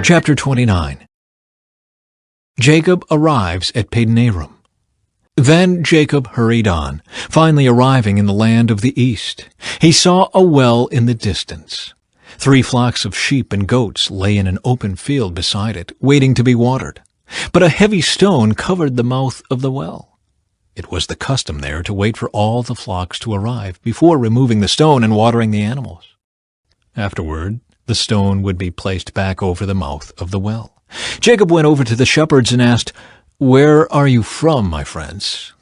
Chapter 29. Jacob arrives at Padanaram. Then Jacob hurried on, finally arriving in the land of the east. He saw a well in the distance. 3 flocks of sheep and goats lay in an open field beside it, waiting to be watered. But a heavy stone covered the mouth of the well. It was the custom there to wait for all the flocks to arrive before removing the stone and watering the animals. Afterward, the stone would be placed back over the mouth of the well. Jacob went over to the shepherds and asked, "Where are you from, my friends?"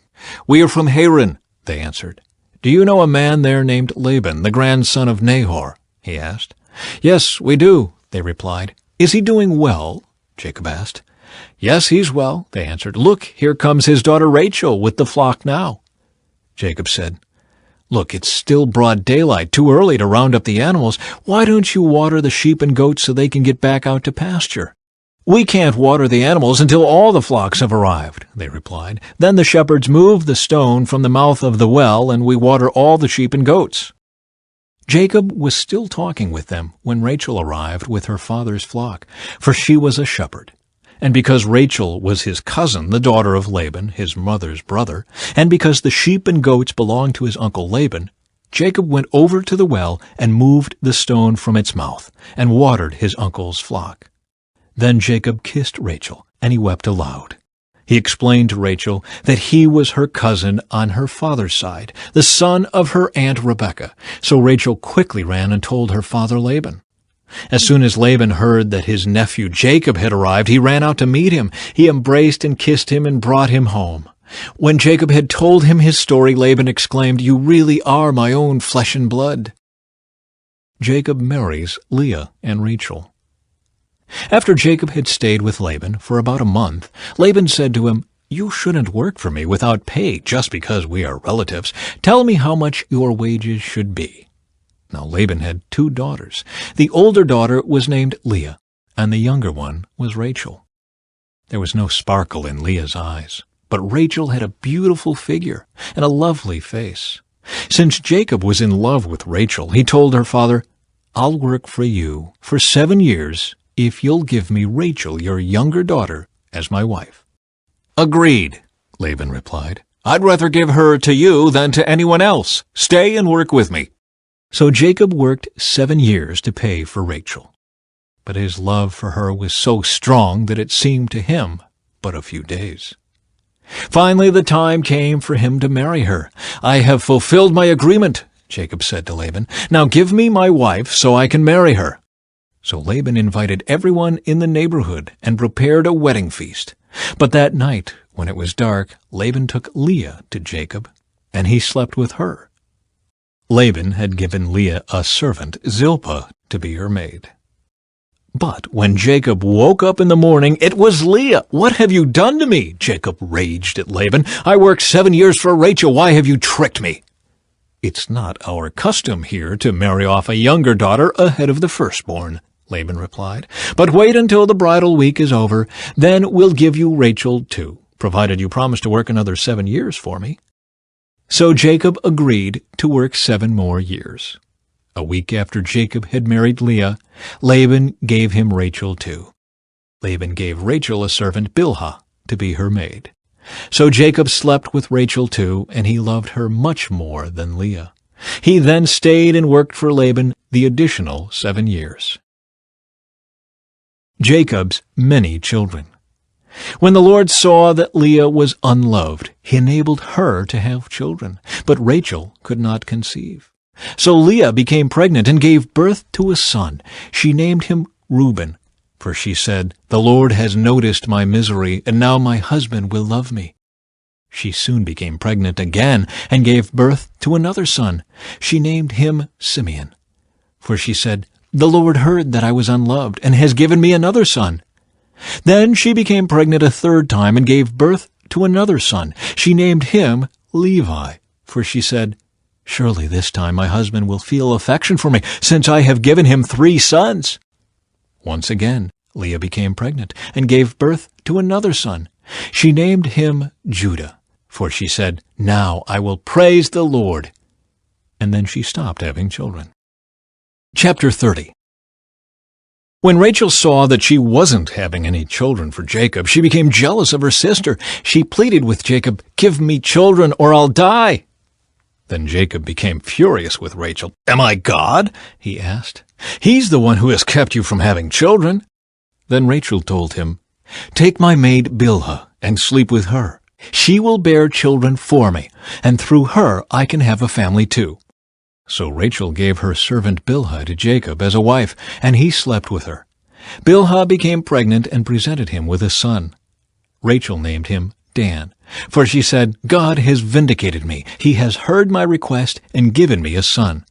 "We are from Haran," they answered. "Do you know a man there named Laban, the grandson of Nahor?" he asked. "Yes, we do," they replied. "Is he doing well?" Jacob asked. "Yes, he's well," they answered. "Look, here comes his daughter Rachel with the flock now." Jacob said, "Look, it's still broad daylight, too early to round up the animals. Why don't you water the sheep and goats so they can get back out to pasture?" "We can't water the animals until all the flocks have arrived," they replied. "Then the shepherds move the stone from the mouth of the well, and we water all the sheep and goats." Jacob was still talking with them when Rachel arrived with her father's flock, for she was a shepherd. And because Rachel was his cousin, the daughter of Laban, his mother's brother, and because the sheep and goats belonged to his uncle Laban, Jacob went over to the well and moved the stone from its mouth, and watered his uncle's flock. Then Jacob kissed Rachel, and he wept aloud. He explained to Rachel that he was her cousin on her father's side, the son of her aunt Rebekah. So Rachel quickly ran and told her father Laban. As soon as Laban heard that his nephew Jacob had arrived, he ran out to meet him. He embraced and kissed him and brought him home. When Jacob had told him his story, Laban exclaimed, "You really are my own flesh and blood." Jacob marries Leah and Rachel. After Jacob had stayed with Laban for about a month, Laban said to him, "You shouldn't work for me without pay just because we are relatives. Tell me how much your wages should be." Now Laban had 2 daughters. The older daughter was named Leah, and the younger one was Rachel. There was no sparkle in Leah's eyes, but Rachel had a beautiful figure and a lovely face. Since Jacob was in love with Rachel, he told her father, "I'll work for you for 7 years if you'll give me Rachel, your younger daughter, as my wife." "Agreed," Laban replied. "I'd rather give her to you than to anyone else. Stay and work with me." So Jacob worked 7 years to pay for Rachel. But his love for her was so strong that it seemed to him but a few days. Finally the time came for him to marry her. "I have fulfilled my agreement," Jacob said to Laban. "Now give me my wife so I can marry her." So Laban invited everyone in the neighborhood and prepared a wedding feast. But that night, when it was dark, Laban took Leah to Jacob, and he slept with her. Laban had given Leah a servant, Zilpah, to be her maid. But when Jacob woke up in the morning, it was Leah. "What have you done to me?" Jacob raged at Laban. "I worked 7 years for Rachel. Why have you tricked me?" "It's not our custom here to marry off a younger daughter ahead of the firstborn," Laban replied. "But wait until the bridal week is over. Then we'll give you Rachel too, provided you promise to work another 7 years for me." So Jacob agreed to work 7 more years. A week after Jacob had married Leah, Laban gave him Rachel too. Laban gave Rachel a servant, Bilhah, to be her maid. So Jacob slept with Rachel too, and he loved her much more than Leah. He then stayed and worked for Laban the additional 7 years. Jacob's many children. When the Lord saw that Leah was unloved, he enabled her to have children, but Rachel could not conceive. So Leah became pregnant and gave birth to a son. She named him Reuben, for she said, "The Lord has noticed my misery, and now my husband will love me." She soon became pregnant again and gave birth to another son. She named him Simeon, for she said, "The Lord heard that I was unloved and has given me another son." Then she became pregnant a 3rd time and gave birth to another son. She named him Levi, for she said, "Surely this time my husband will feel affection for me, since I have given him 3 sons." Once again, Leah became pregnant and gave birth to another son. She named him Judah, for she said, "Now I will praise the Lord." And then she stopped having children. Chapter 30. When Rachel saw that she wasn't having any children for Jacob, she became jealous of her sister. She pleaded with Jacob, "Give me children or I'll die." Then Jacob became furious with Rachel. "Am I God?" he asked. "He's the one who has kept you from having children." Then Rachel told him, "Take my maid Bilhah and sleep with her. She will bear children for me, and through her I can have a family too." So Rachel gave her servant Bilhah to Jacob as a wife, and he slept with her. Bilhah became pregnant and presented him with a son. Rachel named him Dan, for she said, "God has vindicated me. He has heard my request and given me a son."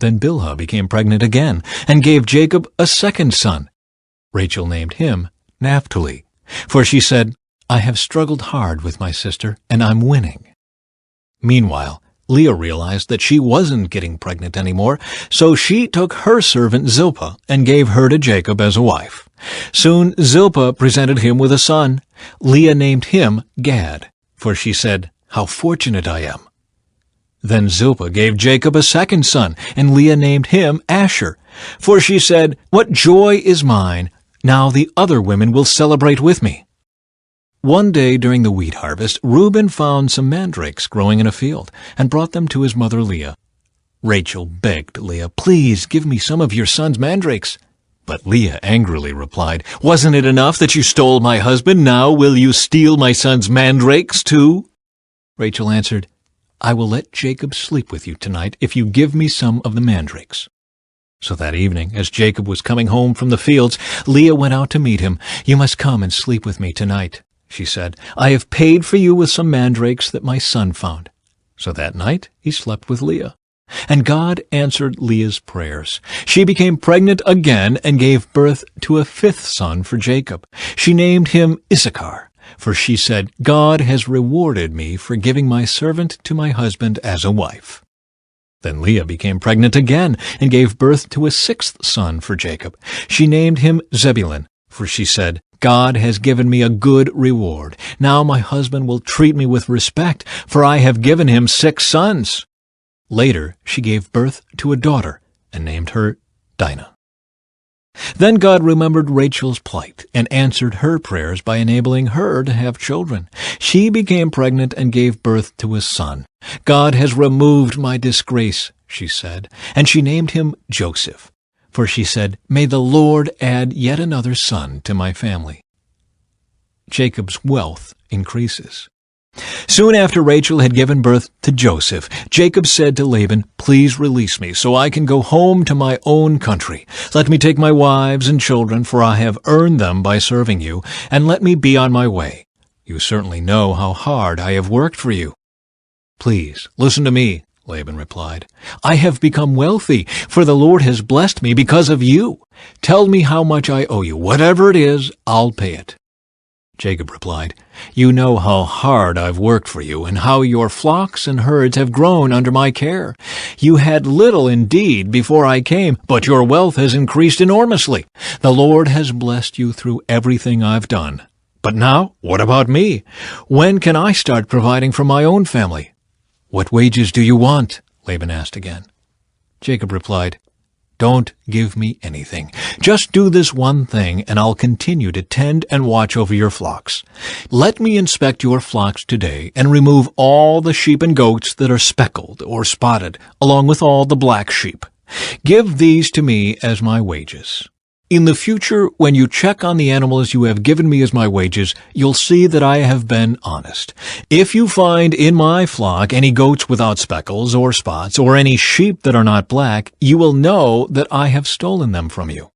Then Bilhah became pregnant again and gave Jacob a second son. Rachel named him Naphtali, for she said, "I have struggled hard with my sister, and I'm winning." Meanwhile, Leah realized that she wasn't getting pregnant anymore, so she took her servant Zilpah and gave her to Jacob as a wife. Soon Zilpah presented him with a son. Leah named him Gad, for she said, "How fortunate I am." Then Zilpah gave Jacob a second son, and Leah named him Asher, for she said, "What joy is mine! Now the other women will celebrate with me." One day during the wheat harvest, Reuben found some mandrakes growing in a field and brought them to his mother Leah. Rachel begged Leah, "Please give me some of your son's mandrakes." But Leah angrily replied, "Wasn't it enough that you stole my husband? Now will you steal my son's mandrakes too?" Rachel answered, "I will let Jacob sleep with you tonight if you give me some of the mandrakes." So that evening, as Jacob was coming home from the fields, Leah went out to meet him. "You must come and sleep with me tonight," she said. "I have paid for you with some mandrakes that my son found." So that night he slept with Leah. And God answered Leah's prayers. She became pregnant again and gave birth to a fifth son for Jacob. She named him Issachar, for she said, "God has rewarded me for giving my servant to my husband as a wife." Then Leah became pregnant again and gave birth to a sixth son for Jacob. She named him Zebulun, for she said, "God has given me a good reward. Now my husband will treat me with respect, for I have given him 6 sons." Later she gave birth to a daughter and named her Dinah. Then God remembered Rachel's plight and answered her prayers by enabling her to have children. She became pregnant and gave birth to a son. "God has removed my disgrace," she said, and she named him Joseph. For she said, "May the Lord add yet another son to my family." Jacob's wealth increases. Soon after Rachel had given birth to Joseph, Jacob said to Laban, "Please release me so I can go home to my own country. Let me take my wives and children, for I have earned them by serving you, and let me be on my way. You certainly know how hard I have worked for you." "Please, listen to me," Laban replied. "I have become wealthy, for the Lord has blessed me because of you. Tell me how much I owe you. Whatever it is, I'll pay it." Jacob replied, "You know how hard I've worked for you, and how your flocks and herds have grown under my care. You had little indeed before I came, but your wealth has increased enormously. The Lord has blessed you through everything I've done. But now, what about me? When can I start providing for my own family?" "What wages do you want?" Laban asked again. Jacob replied, "Don't give me anything. Just do this one thing, and I'll continue to tend and watch over your flocks. Let me inspect your flocks today and remove all the sheep and goats that are speckled or spotted, along with all the black sheep. Give these to me as my wages. In the future, when you check on the animals you have given me as my wages, you'll see that I have been honest. If you find in my flock any goats without speckles or spots, or any sheep that are not black, you will know that I have stolen them from you."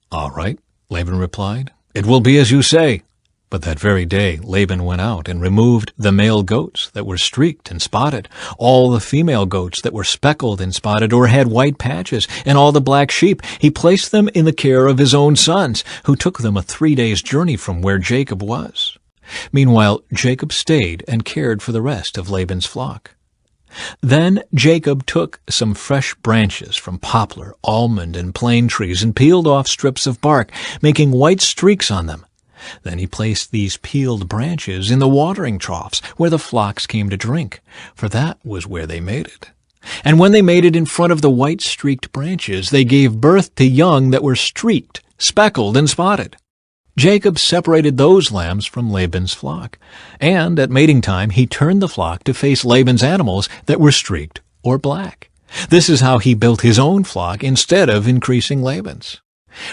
"All right," Laban replied. "It will be as you say." But that very day Laban went out and removed the male goats that were streaked and spotted, all the female goats that were speckled and spotted or had white patches, and all the black sheep. He placed them in the care of his own sons, who took them a 3 days' journey from where Jacob was. Meanwhile, Jacob stayed and cared for the rest of Laban's flock. Then Jacob took some fresh branches from poplar, almond, and plane trees and peeled off strips of bark, making white streaks on them. Then he placed these peeled branches in the watering troughs where the flocks came to drink, for that was where they made it. And when they mated in front of the white streaked branches, they gave birth to young that were streaked, speckled, and spotted. Jacob separated those lambs from Laban's flock, and at mating time he turned the flock to face Laban's animals that were streaked or black. This is how he built his own flock instead of increasing Laban's.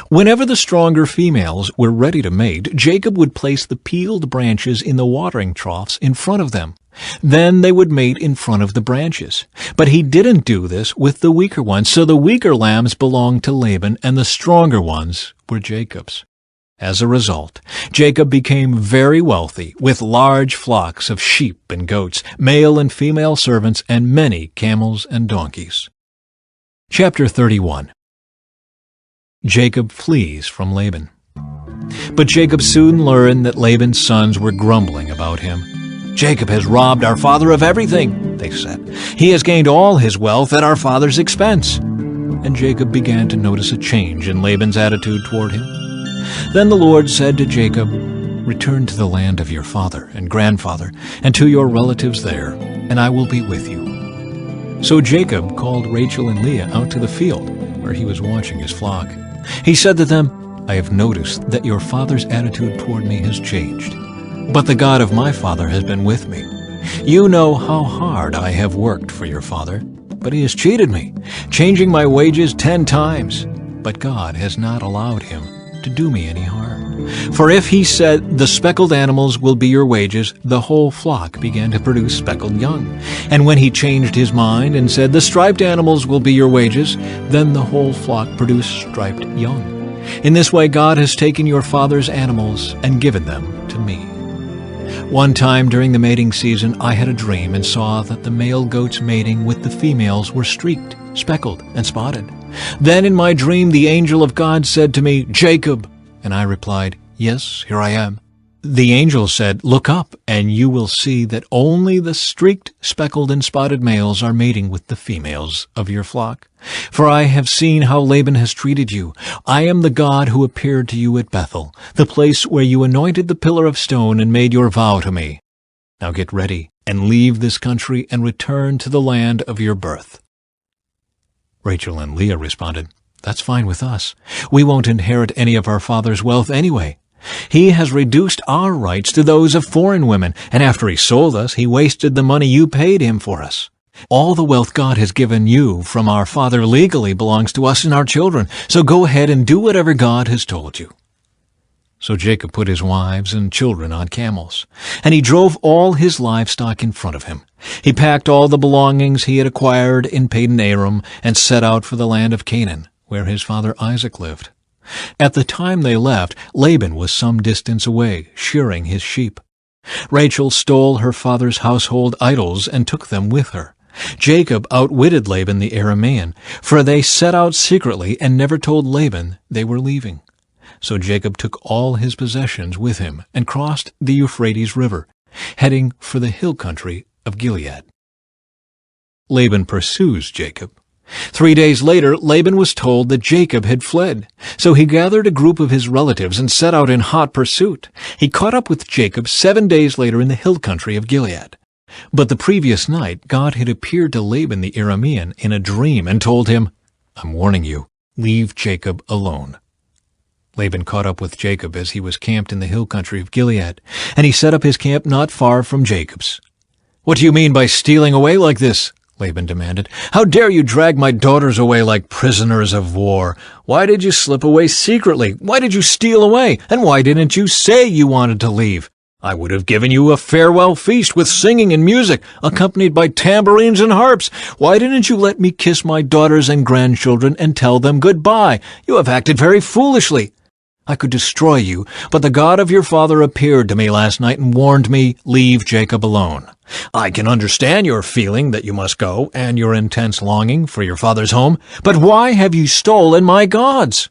Whenever the stronger females were ready to mate, Jacob would place the peeled branches in the watering troughs in front of them. Then they would mate in front of the branches. But he didn't do this with the weaker ones, so the weaker lambs belonged to Laban and the stronger ones were Jacob's. As a result, Jacob became very wealthy, with large flocks of sheep and goats, male and female servants, and many camels and donkeys. Chapter 31. Jacob flees from Laban. But Jacob soon learned that Laban's sons were grumbling about him. "Jacob has robbed our father of everything," they said. "He has gained all his wealth at our father's expense." And Jacob began to notice a change in Laban's attitude toward him. Then the Lord said to Jacob, "Return to the land of your father and grandfather, and to your relatives there, and I will be with you." So Jacob called Rachel and Leah out to the field, where he was watching his flock. He said to them, "I have noticed that your father's attitude toward me has changed, but the God of my father has been with me. You know how hard I have worked for your father, but he has cheated me, changing my wages 10 times. But God has not allowed him to do me any harm. For if he said, 'The speckled animals will be your wages,' the whole flock began to produce speckled young. And when he changed his mind and said, 'The striped animals will be your wages,' then the whole flock produced striped young. In this way God has taken your father's animals and given them to me." One time during the mating season I had a dream and saw that the male goats mating with the females were streaked, speckled, and spotted. Then in my dream the angel of God said to me, "Jacob," and I replied, "Yes, here I am." The angel said, "Look up, and you will see that only the streaked, speckled, and spotted males are mating with the females of your flock. For I have seen how Laban has treated you. I am the God who appeared to you at Bethel, the place where you anointed the pillar of stone and made your vow to me. Now get ready and leave this country and return to the land of your birth." Rachel and Leah responded, "That's fine with us. We won't inherit any of our father's wealth anyway. He has reduced our rights to those of foreign women, and after he sold us, he wasted the money you paid him for us. All the wealth God has given you from our father legally belongs to us and our children, so go ahead and do whatever God has told you." So Jacob put his wives and children on camels, and he drove all his livestock in front of him. He packed all the belongings he had acquired in Padan Aram and set out for the land of Canaan, where his father Isaac lived. At the time they left, Laban was some distance away, shearing his sheep. Rachel stole her father's household idols and took them with her. Jacob outwitted Laban the Aramean, for they set out secretly and never told Laban they were leaving. So Jacob took all his possessions with him and crossed the Euphrates River, heading for the hill country of Gilead. Laban pursues Jacob. 3 days later, Laban was told that Jacob had fled. So he gathered a group of his relatives and set out in hot pursuit. He caught up with Jacob 7 days later in the hill country of Gilead. But the previous night, God had appeared to Laban the Aramean in a dream and told him, "I'm warning you, leave Jacob alone." Laban caught up with Jacob as he was camped in the hill country of Gilead, and he set up his camp not far from Jacob's. "What do you mean by stealing away like this?" Laban demanded. "How dare you drag my daughters away like prisoners of war? Why did you slip away secretly? Why did you steal away? And why didn't you say you wanted to leave? I would have given you a farewell feast with singing and music, accompanied by tambourines and harps. Why didn't you let me kiss my daughters and grandchildren and tell them goodbye? You have acted very foolishly. I could destroy you, but the God of your father appeared to me last night and warned me, leave Jacob alone. I can understand your feeling that you must go and your intense longing for your father's home, but why have you stolen my gods?"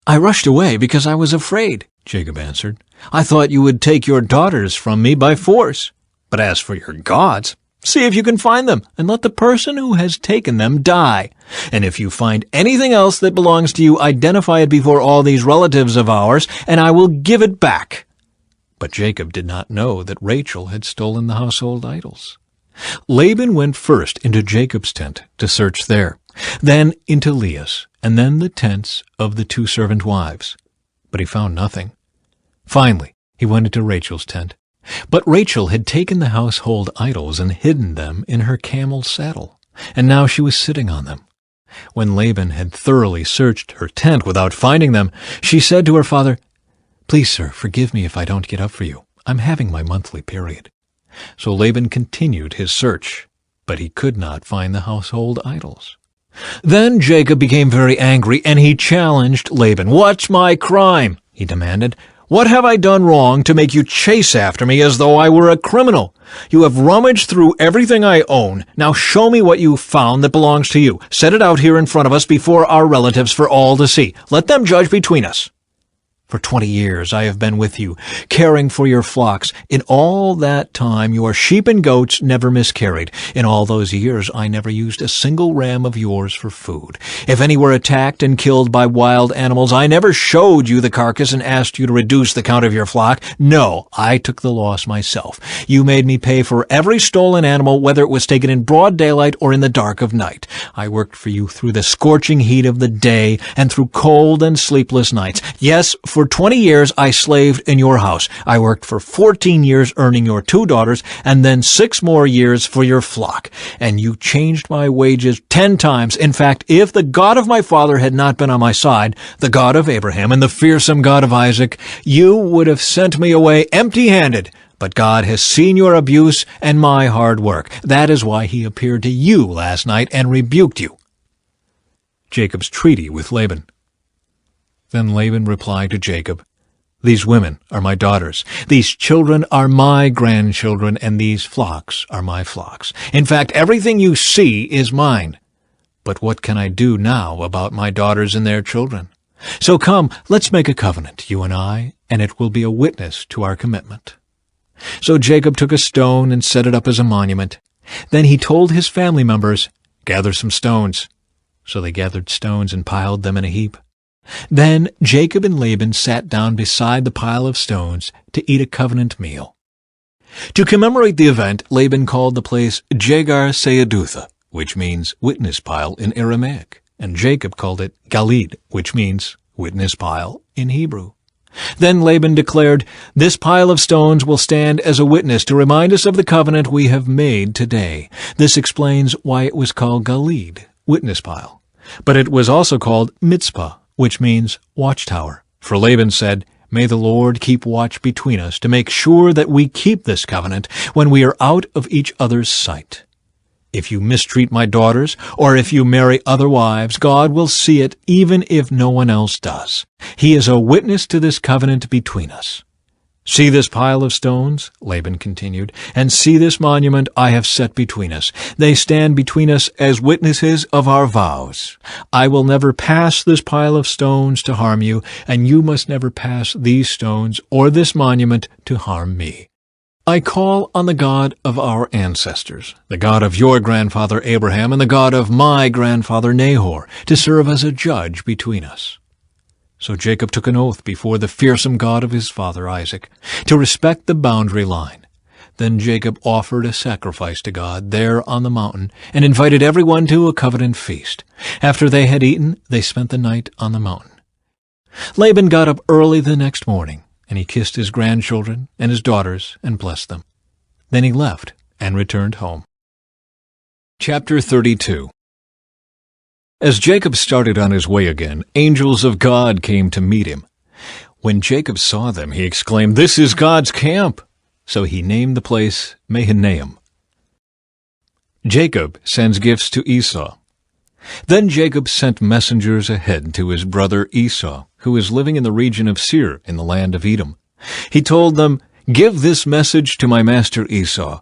"I rushed away because I was afraid," Jacob answered. "I thought you would take your daughters from me by force. But as for your gods, see if you can find them, and let the person who has taken them die. And if you find anything else that belongs to you, identify it before all these relatives of ours, and I will give it back." But Jacob did not know that Rachel had stolen the household idols. Laban went first into Jacob's tent to search there, then into Leah's, and then the tents of the 2 servant wives. But he found nothing. Finally, he went into Rachel's tent. But Rachel had taken the household idols and hidden them in her camel's saddle, and now she was sitting on them. When Laban had thoroughly searched her tent without finding them, she said to her father, "Please, sir, forgive me if I don't get up for you. I'm having my monthly period." So Laban continued his search, but he could not find the household idols. Then Jacob became very angry, and he challenged Laban. "What's my crime?" he demanded. "What have I done wrong to make you chase after me as though I were a criminal? You have rummaged through everything I own. Now show me what you found that belongs to you. Set it out here in front of us before our relatives for all to see. Let them judge between us. For 20 years I have been with you, caring for your flocks. In all that time your sheep and goats never miscarried. In all those years I never used a single ram of yours for food. If any were attacked and killed by wild animals, I never showed you the carcass and asked you to reduce the count of your flock. No, I took the loss myself. You made me pay for every stolen animal, whether it was taken in broad daylight or in the dark of night. I worked for you through the scorching heat of the day and through cold and sleepless nights. Yes, for 20 years I slaved in your house. I worked for 14 years earning your 2 daughters, and then 6 more years for your flock. And you changed my wages 10 times. In fact, if the God of my father had not been on my side, the God of Abraham and the fearsome God of Isaac, you would have sent me away empty-handed. But God has seen your abuse and my hard work. That is why he appeared to you last night and rebuked you." Jacob's treaty with Laban. Then Laban replied to Jacob, "These women are my daughters, these children are my grandchildren, and these flocks are my flocks. In fact, everything you see is mine. But what can I do now about my daughters and their children? So come, let's make a covenant, you and I, and it will be a witness to our commitment." So Jacob took a stone and set it up as a monument. Then he told his family members, "Gather some stones." So they gathered stones and piled them in a heap. Then Jacob and Laban sat down beside the pile of stones to eat a covenant meal. To commemorate the event, Laban called the place Jegar-Sahadutha, which means witness pile in Aramaic, and Jacob called it Galid, which means witness pile in Hebrew. Then Laban declared, "This pile of stones will stand as a witness to remind us of the covenant we have made today." This explains why it was called Galid, witness pile. But it was also called Mitzpah, which means watchtower. For Laban said, "May the Lord keep watch between us to make sure that we keep this covenant when we are out of each other's sight. If you mistreat my daughters, or if you marry other wives, God will see it even if no one else does. He is a witness to this covenant between us. See this pile of stones," Laban continued, "and see this monument I have set between us. They stand between us as witnesses of our vows. I will never pass this pile of stones to harm you, and you must never pass these stones or this monument to harm me. I call on the God of our ancestors, the God of your grandfather Abraham and the God of my grandfather Nahor, to serve as a judge between us." So Jacob took an oath before the fearsome God of his father Isaac to respect the boundary line. Then Jacob offered a sacrifice to God there on the mountain and invited everyone to a covenant feast. After they had eaten, they spent the night on the mountain. Laban got up early the next morning, and he kissed his grandchildren and his daughters and blessed them. Then he left and returned home. Chapter 32. As Jacob started on his way again, angels of God came to meet him. When Jacob saw them, he exclaimed, "This is God's camp!" So he named the place Mahanaim. Jacob sends gifts to Esau. Then Jacob sent messengers ahead to his brother Esau, who was living in the region of Seir in the land of Edom. He told them, "Give this message to my master Esau.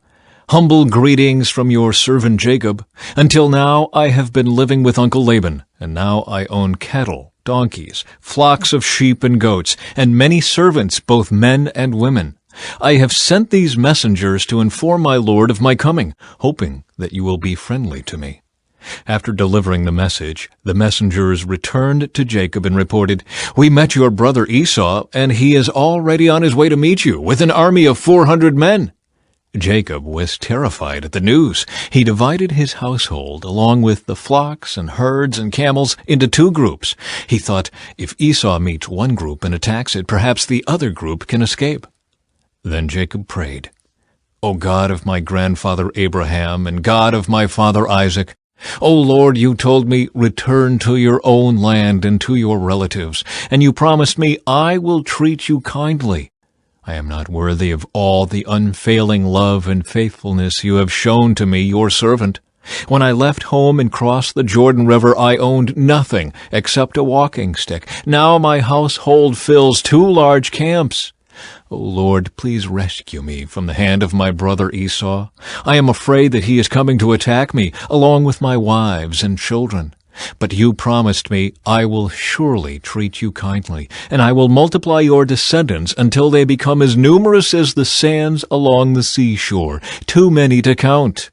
Humble greetings from your servant Jacob. Until now I have been living with Uncle Laban, and now I own cattle, donkeys, flocks of sheep and goats, and many servants, both men and women. I have sent these messengers to inform my lord of my coming, hoping that you will be friendly to me." After delivering the message, the messengers returned to Jacob and reported, "We met your brother Esau, and he is already on his way to meet you, with an army of 400 men." Jacob was terrified at the news. He divided his household, along with the flocks and herds and camels, into two groups. He thought, if Esau meets one group and attacks it, perhaps the other group can escape. Then Jacob prayed, O God of my grandfather Abraham and God of my father Isaac, O Lord, you told me, return to your own land and to your relatives, and you promised me, I will treat you kindly. I am not worthy of all the unfailing love and faithfulness you have shown to me, your servant. When I left home and crossed the Jordan River, I owned nothing except a walking stick. Now my household fills 2 large camps. O Lord, please rescue me from the hand of my brother Esau. I am afraid that he is coming to attack me, along with my wives and children. But you promised me, I will surely treat you kindly, and I will multiply your descendants until they become as numerous as the sands along the seashore, too many to count.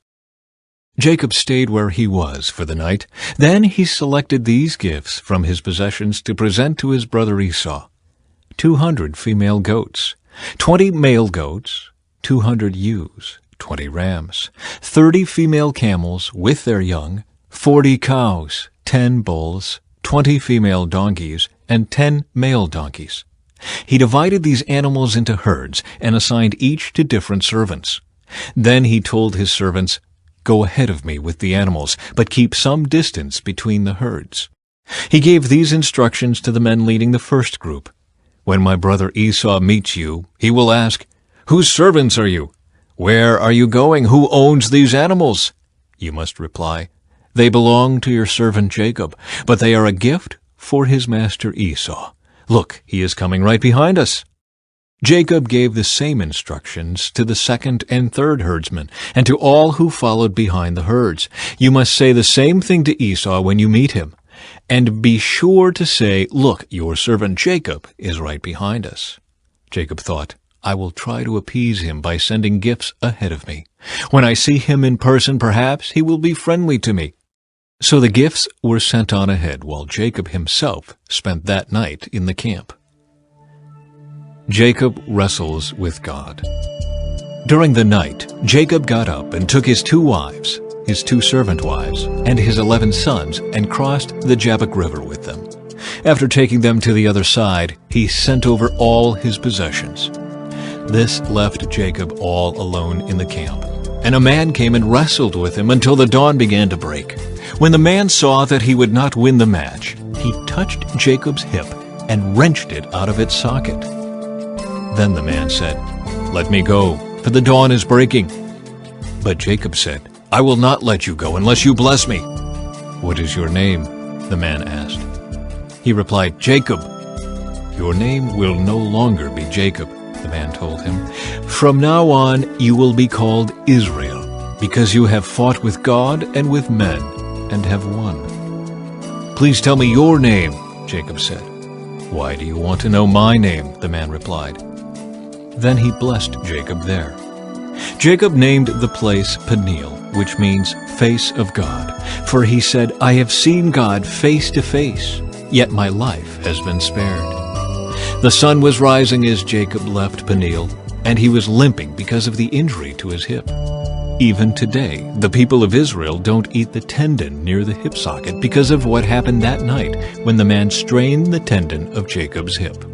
Jacob stayed where he was for the night. Then he selected these gifts from his possessions to present to his brother Esau: 200 female goats, 20 male goats, 200 ewes, 20 rams, 30 female camels with their young, 40 cows, 10 bulls, 20 female donkeys, and 10 male donkeys. He divided these animals into herds and assigned each to different servants. Then he told his servants, Go ahead of me with the animals, but keep some distance between the herds. He gave these instructions to the men leading the first group. When my brother Esau meets you, he will ask, Whose servants are you? Where are you going? Who owns these animals? You must reply, They belong to your servant Jacob, but they are a gift for his master Esau. Look, he is coming right behind us. Jacob gave the same instructions to the second and third herdsmen, and to all who followed behind the herds. You must say the same thing to Esau when you meet him. And be sure to say, Look, your servant Jacob is right behind us. Jacob thought, I will try to appease him by sending gifts ahead of me. When I see him in person, perhaps he will be friendly to me. So the gifts were sent on ahead, while Jacob himself spent that night in the camp. Jacob wrestles with God. During the night, Jacob got up and took his 2 wives, his 2 servant wives, and his 11 sons, and crossed the Jabbok River with them. After taking them to the other side, he sent over all his possessions. This left Jacob all alone in the camp, and a man came and wrestled with him until the dawn began to break. When the man saw that he would not win the match, he touched Jacob's hip and wrenched it out of its socket. Then the man said, Let me go, for the dawn is breaking. But Jacob said, I will not let you go unless you bless me. What is your name? The man asked. He replied, Jacob. Your name will no longer be Jacob, the man told him. From now on you will be called Israel, because you have fought with God and with men, and have won. Please tell me your name, Jacob said. Why do you want to know my name? The man replied. Then he blessed Jacob there. Jacob named the place Peniel, which means face of God, for he said, I have seen God face to face, yet my life has been spared. The sun was rising as Jacob left Peniel, and he was limping because of the injury to his hip. Even today, the people of Israel don't eat the tendon near the hip socket because of what happened that night when the man strained the tendon of Jacob's hip.